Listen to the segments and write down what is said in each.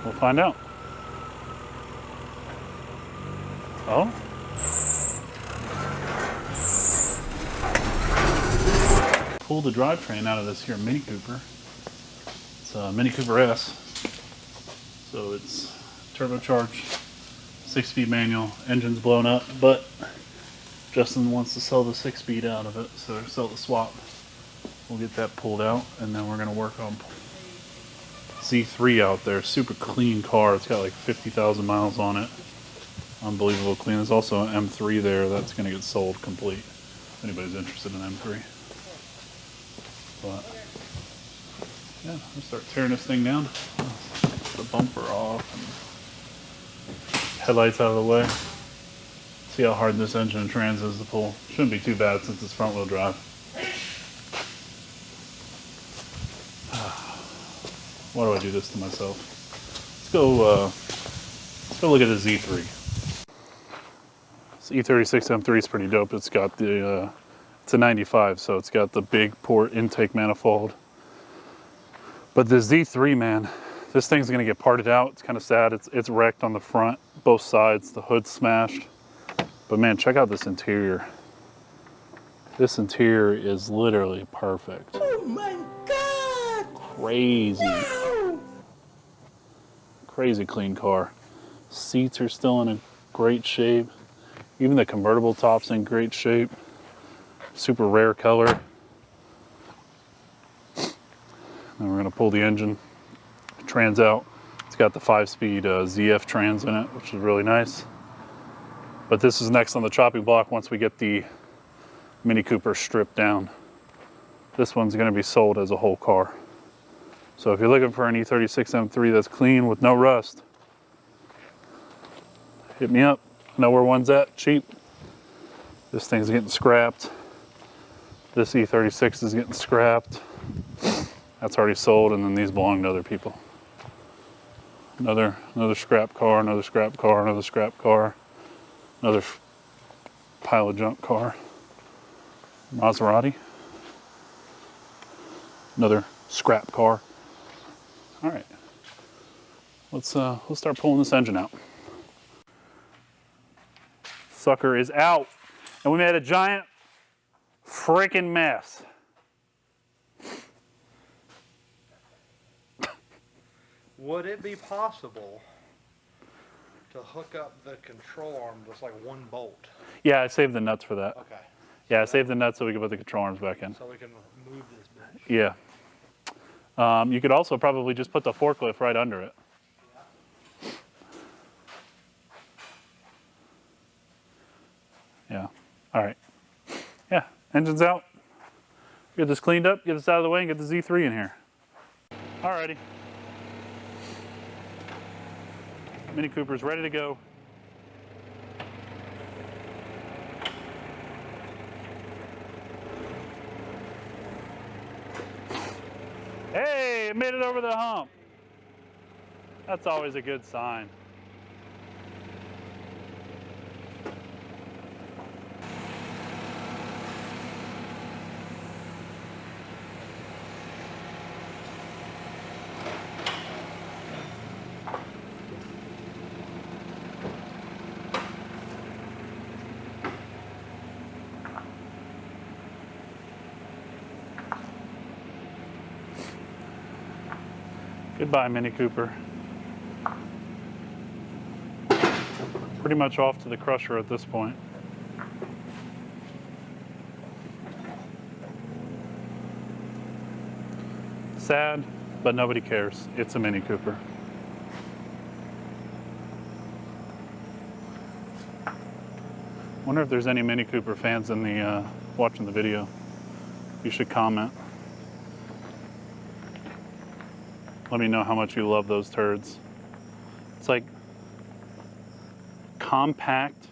We'll find out. Oh. Pull the drivetrain out of this here Mini Cooper. It's a Mini Cooper S. So it's turbocharged, 6-speed manual, engine's blown up, but Justin wants to sell the 6-speed out of it, so sell the swap. We'll get that pulled out, and then we're gonna work on Z3 out there. Super clean car. It's got like 50,000 miles on it. Unbelievable clean. There's also an M3 there that's gonna get sold complete. If anybody's interested in M3. But yeah, let's start tearing this thing down. The bumper off and headlights out of the way. See how hard this engine and trans is to pull. Shouldn't be too bad since it's front wheel drive. Why do I do this to myself? Let's go look at the Z3. This E36 M3 is pretty dope. It's got the it's a 95, so it's got the big port intake manifold. But the Z3, man, this thing's gonna get parted out. It's kind of sad. It's wrecked on the front, both sides. The hood's smashed. But man, check out this interior. This interior is literally perfect. Oh my God! Crazy. Wow. Crazy clean car. Seats are still in a great shape. Even the convertible top's in great shape. Super rare color. Then we're gonna pull the engine, trans out. It's got the 5-speed ZF trans in it, which is really nice. But this is next on the chopping block once we get the Mini Cooper stripped down. This one's gonna be sold as a whole car. So if you're looking for an E36 M3 that's clean with no rust, hit me up. I know where one's at, cheap. This thing's getting scrapped. This E36 is getting scrapped. That's already sold, and then these belong to other people. Another scrap car, another scrap car, another scrap car, another pile of junk car. Maserati. Another scrap car. All right, let's start pulling this engine out. Sucker is out, and we made a giant freaking mess. Would it be possible to hook up the control arm with like one bolt? Yeah, I saved the nuts for that. Okay. Yeah, I saved the nuts so we can put the control arms back in. So we can move this bitch. Yeah. You could also probably just put the forklift right under it. Yeah. All right. Yeah, engine's out. Get this cleaned up, get this out of the way, and get the Z3 in here. Alrighty. Mini Cooper's ready to go. Hey, it made it over the hump. That's always a good sign. Goodbye, Mini Cooper. Pretty much off to the crusher at this point. Sad, but nobody cares. It's a Mini Cooper. Wonder if there's any Mini Cooper fans in the watching the video. You should comment. Let me know how much you love those turds. It's like compact,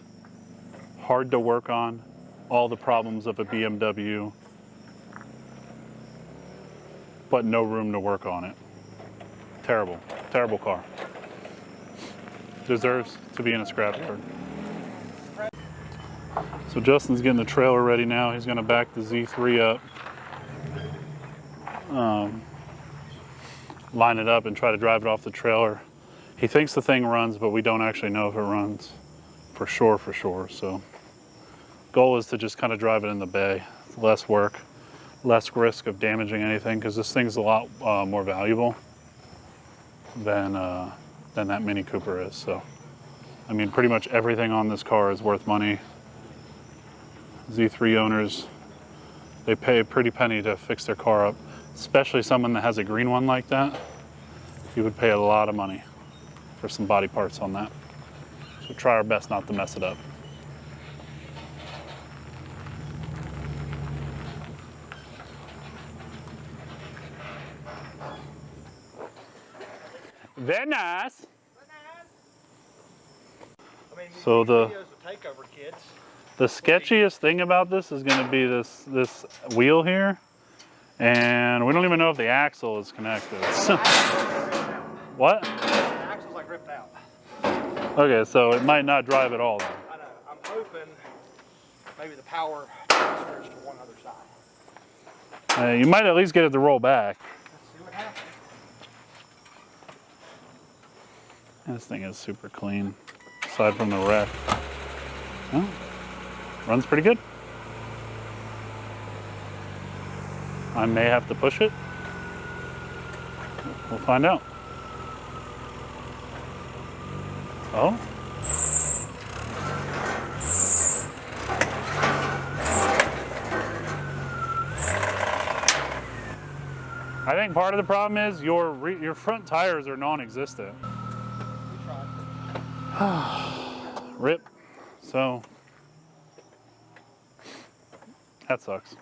hard to work on, all the problems of a BMW, but no room to work on it. Terrible, terrible car. Deserves to be in a scrapyard. So Justin's getting the trailer ready now. He's gonna back the Z3 up. Line it up and try to drive it off the trailer. He thinks the thing runs, but we don't actually know if it runs for sure, So goal is to just kind of drive it in the bay. Less work, less risk of damaging anything, because this thing's a lot more valuable than that Mini Cooper is. So, I mean, pretty much everything on this car is worth money. Z3 owners, they pay a pretty penny to fix their car up, especially someone that has a green one like that. You would pay a lot of money for some body parts on that. So try our best not to mess it up. Very nice. I mean, So these the videos will take over kids. sketchiest thing about this is going to be this wheel here, and we don't even know if the axle is connected. What? The axle's like ripped out. Okay, so it might not drive at all then. I know. I'm hoping maybe the power transfers to one other side. You might at least get it to roll back. Let's see what happens. This thing is super clean, aside from the wreck. Well, runs pretty good. I may have to push it. We'll find out. Oh. I think part of the problem is your front tires are non-existent. Rip. So that sucks.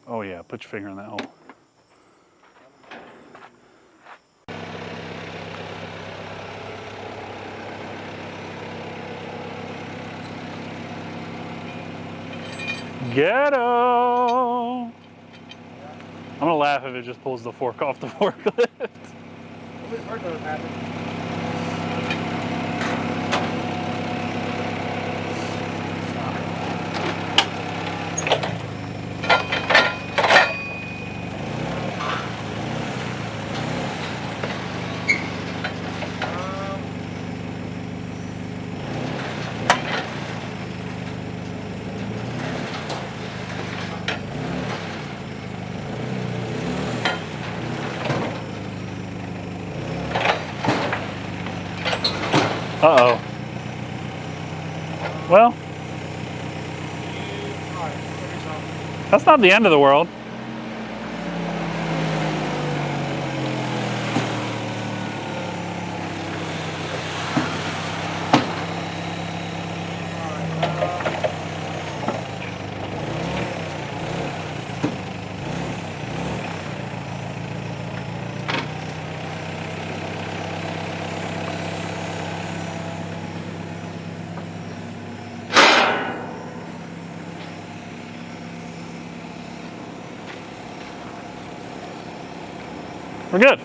Oh yeah, put your finger in that hole. Ghetto! I'm gonna laugh if it just pulls the fork off the forklift. Uh-oh. Well, that's not the end of the world. We're good.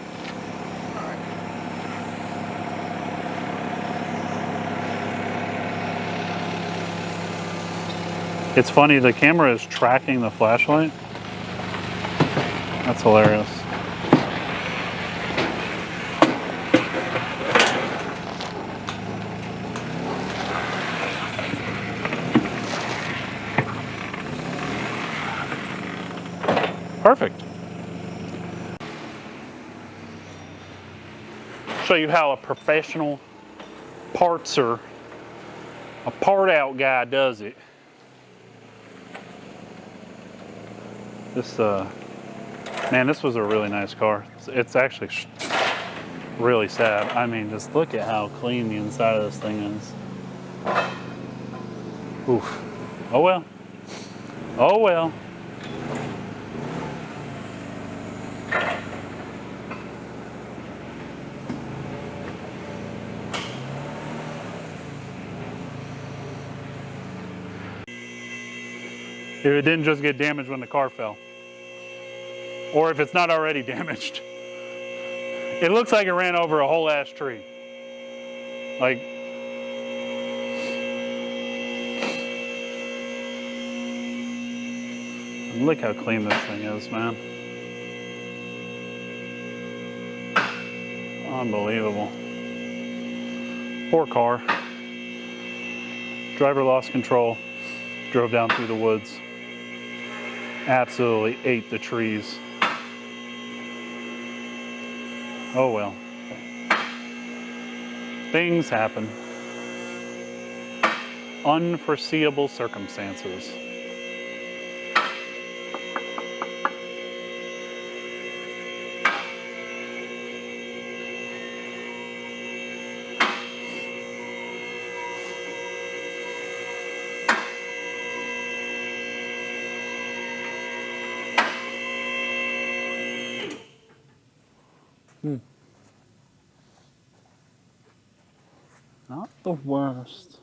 It's funny, the camera is tracking the flashlight. That's hilarious. Perfect. Show you how a professional partser, a part out guy does it. This, man, this was a really nice car. It's actually really sad. I mean, just look at how clean the inside of this thing is. Oof. Oh well. Oh well. If it didn't just get damaged when the car fell. Or if it's not already damaged. It looks like it ran over a whole ass tree. Like, look how clean this thing is, man. Unbelievable. Poor car. Driver lost control, drove down through the woods. Absolutely ate the trees. Oh well. Things happen. Unforeseeable circumstances. Not the worst.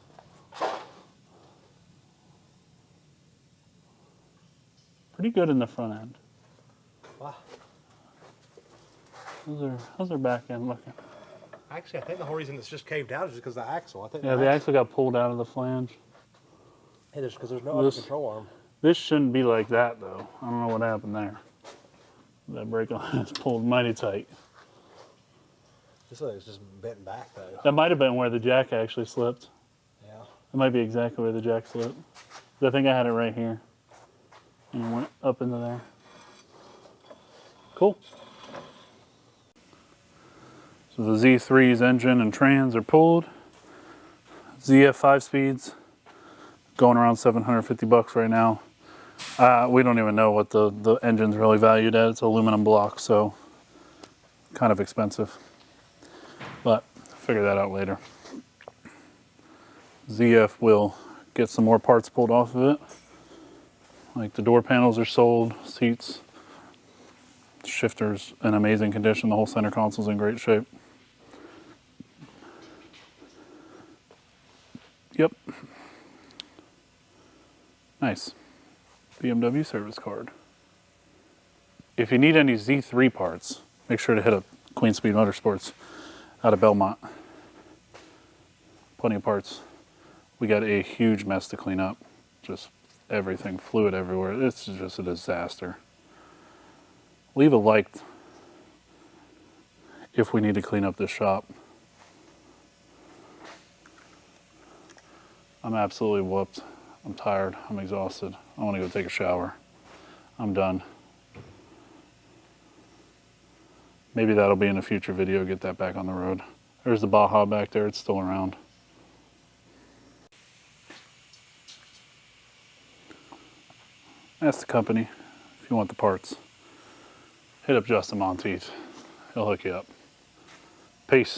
Pretty good in the front end. Wow. How's their back end looking? Actually, I think the whole reason it's just caved out is just because of the axle. I think Yeah, the axle got pulled out of the flange. Hey, because there's no other control arm. This shouldn't be like that though. I don't know what happened there. That brake line is pulled mighty tight. This looks just bent back though. That might have been where the jack actually slipped. Yeah. That might be exactly where the jack slipped. I think I had it right here. And it went up into there. Cool. So the Z3's engine and trans are pulled. ZF 5-speeds, going around 750 bucks right now. We don't even know what the engine's really valued at. It's aluminum block, so kind of expensive. But figure that out later. ZF will get some more parts pulled off of it. Like the door panels are sold, seats, shifter's in amazing condition. The whole center console's in great shape. Yep. Nice. BMW service card. If you need any Z3 parts, make sure to hit up Queen Speed Motorsports out of Belmont. Plenty of parts. We got a huge mess to clean up. Just everything, fluid everywhere. It's just a disaster. Leave a like if we need to clean up this shop. I'm absolutely whooped. I'm tired. I'm exhausted. I want to go take a shower. I'm done. Maybe that'll be in a future video, get that back on the road. There's the Baja back there. It's still around. Ask the company if you want the parts. Hit up Justin Monteith. He'll hook you up. Peace.